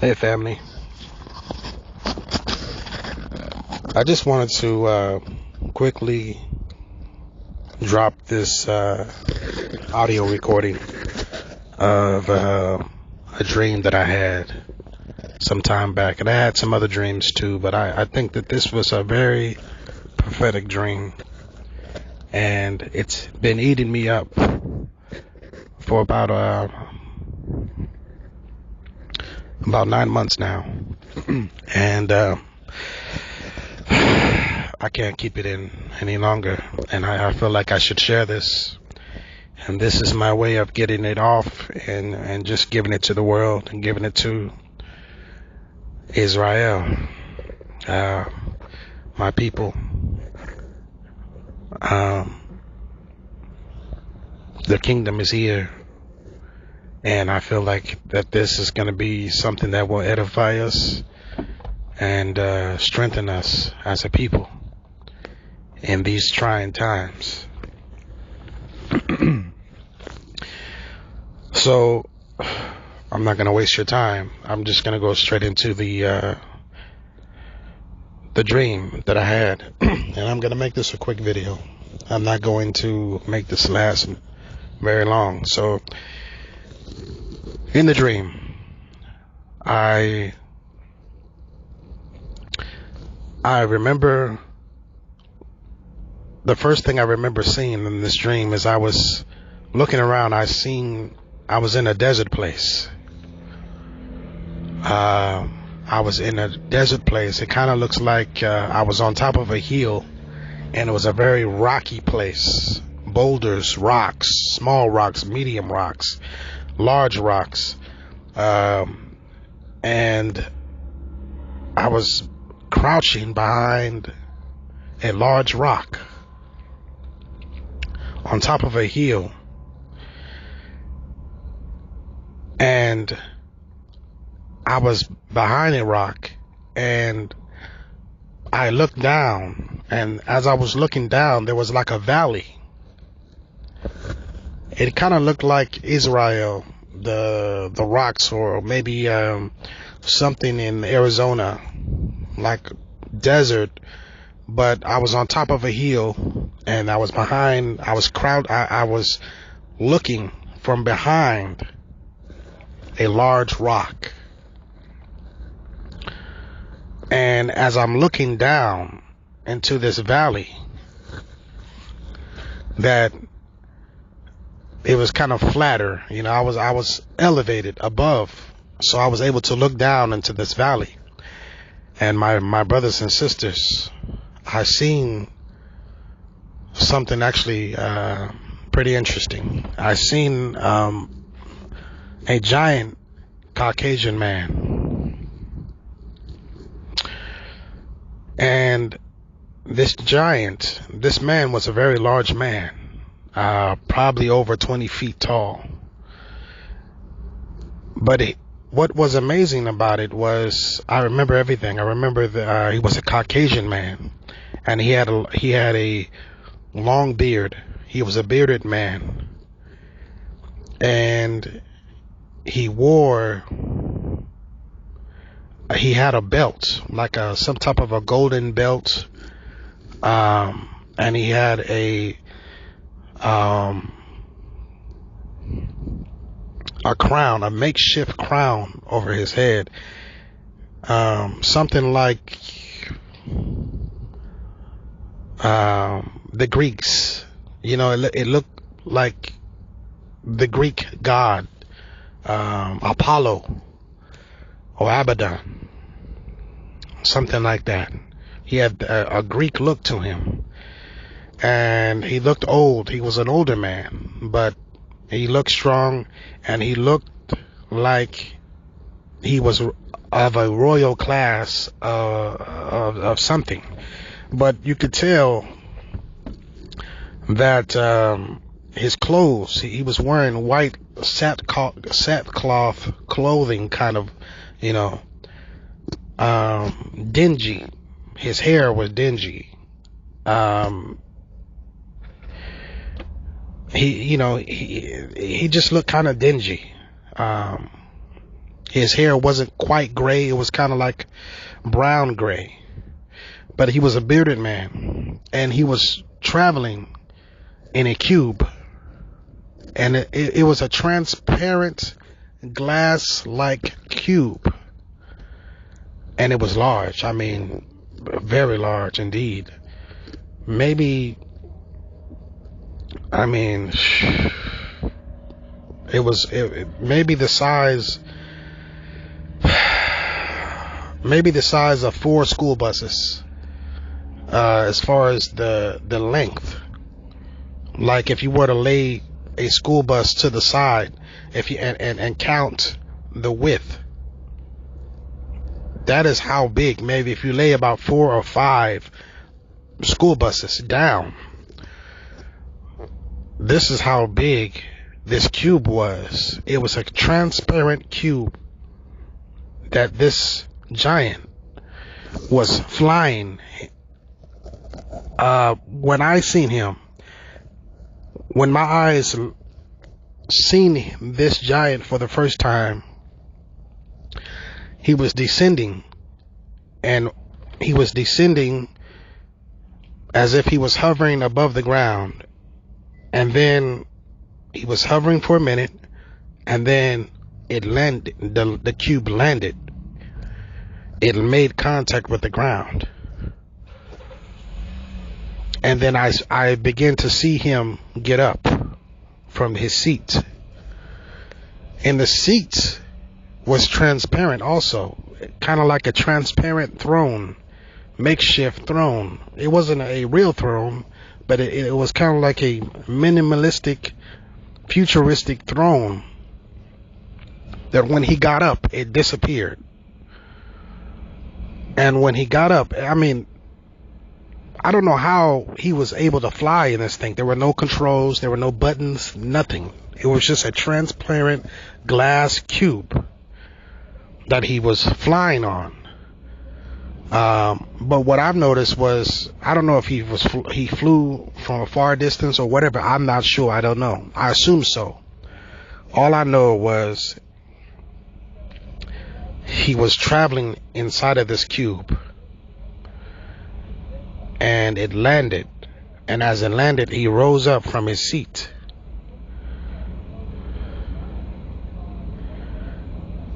Hey family, I just wanted to quickly drop this audio recording of a dream that I had some time back, and I had some other dreams too, but I think that this was a very prophetic dream, and it's been eating me up for about 9 months now. And I can't keep it in any longer, and I feel like I should share this. And this is my way of getting it off and just giving it to the world and giving it to Israel, my people. The kingdom is here, and I feel like that this is going to be something that will edify us and strengthen us as a people in these trying times. So I'm not going to waste your time. I'm just going to go straight into the dream that I had, and I'm going to make this a quick video. I'm not going to make this last very long. So in the dream, I remember, the first thing I remember seeing in this dream is I was looking around. I was in a desert place. I was in a desert place. It kind of looks like I was on top of a hill, and it was a very rocky place. Boulders, rocks, small rocks, medium rocks, large rocks. And I was crouching behind a large rock on top of a hill. And I was behind a rock, and I looked down, and as I was looking down, there was like a valley. It kind of looked like Israel, the rocks, or maybe something in Arizona, like desert. But I was on top of a hill, and I was looking from behind a large rock. And as I'm looking down into this valley, that it was kind of flatter, I was elevated above, so I was able to look down into this valley. And my brothers and sisters, I seen something actually pretty interesting. I seen a giant Caucasian man. And this man was a very large man, probably over 20 feet tall. But what was amazing about it was, I remember everything. I remember that he was a Caucasian man, and he had a long beard. He was a bearded man, and he had a belt, like some type of a golden belt, and he had a crown, a makeshift crown over his head, something like the Greeks. It looked like the Greek god Apollo or Abbadon, something like that. He had a Greek look to him, and he looked old. He was an older man, but he looked strong, and he looked like he was of a royal class of something. But you could tell that his clothes, he was wearing white sackcloth clothing, kind of, dingy. His hair was dingy. He just looked kind of dingy. His hair wasn't quite gray. It was kind of like brown gray. But he was a bearded man. And he was traveling in a cube. And it was a transparent glass-like cube. And it was large. I mean, very large indeed. Maybe the size of 4 school buses, as far as the length. Like if you were to lay a school bus to the side, if you and count the width, that is how big. Maybe if you lay about 4 or 5 school buses down, this is how big this cube was. It was a transparent cube that this giant was flying. When I seen him, when my eyes seen this giant for the first time, he was descending, and he was descending as if he was hovering above the ground. And then he was hovering for a minute, and then it landed. The cube landed. It made contact with the ground. And then I began to see him get up from his seat. And the seat was transparent also, kind of like a transparent throne, makeshift throne. It wasn't a real throne, but it was kind of like a minimalistic, futuristic throne that when he got up, it disappeared. And when he got up, I mean, I don't know how he was able to fly in this thing. There were no controls, there were no buttons, nothing. It was just a transparent glass cube that he was flying on. But what I've noticed was, I don't know if he flew from a far distance or whatever. I'm not sure. I don't know. I assume so. All I know was he was traveling inside of this cube, and it landed. And as it landed, he rose up from his seat.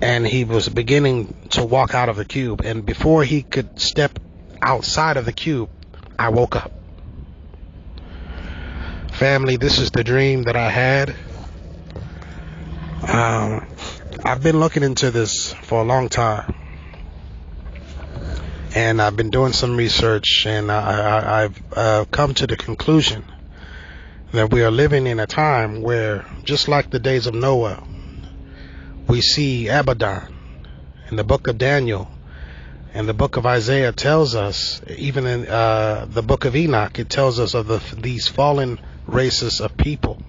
And he was beginning to walk out of the cube. And before he could step outside of the cube, I woke up. Family, this is the dream that I had. I've been looking into this for a long time. And I've been doing some research, and I've come to the conclusion that we are living in a time where, just like the days of Noah, we see Abbadon in the book of Daniel, and the book of Isaiah tells us, even in the book of Enoch, it tells us of these fallen races of people.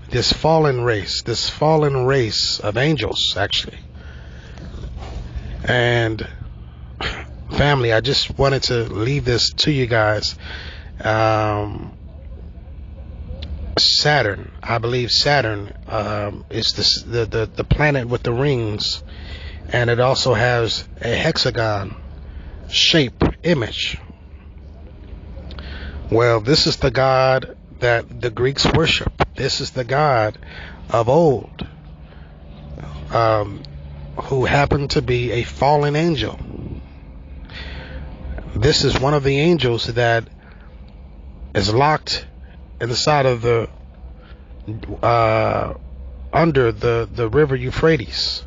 This fallen race of angels, actually. And family, I just wanted to leave this to you guys. Saturn, I believe Saturn is the planet with the rings, and it also has a hexagon shape image. Well, this is the god that the Greeks worship. This is the god of old, who happened to be a fallen angel. This is one of the angels that is locked inside of the under the river Euphrates.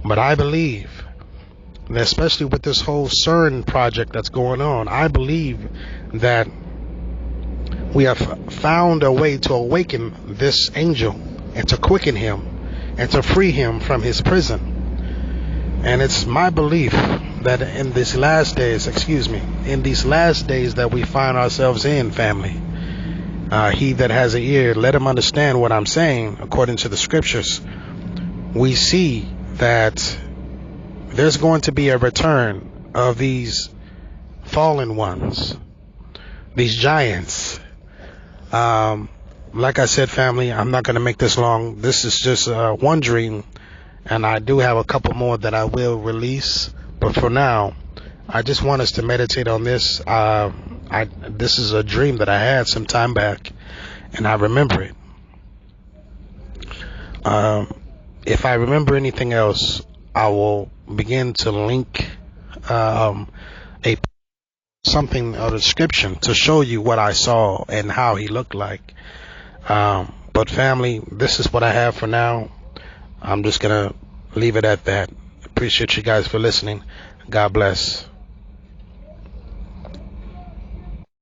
But I believe that, especially with this whole CERN project that's going on, I believe that we have found a way to awaken this angel and to quicken him and to free him from his prison. And it's my belief that in these last days that we find ourselves in, family, he that has an ear, let him understand what I'm saying. According to the scriptures, we see that there's going to be a return of these fallen ones, these giants. Like I said, family, I'm not going to make this long. This is just one dream, and I do have a couple more that I will release. But for now, I just want us to meditate on this. This is a dream that I had some time back, and I remember it. If I remember anything else, I will begin to link something, a description, to show you what I saw and how he looked like. But family, this is what I have for now. I'm just gonna leave it at that. Appreciate you guys for listening. God bless.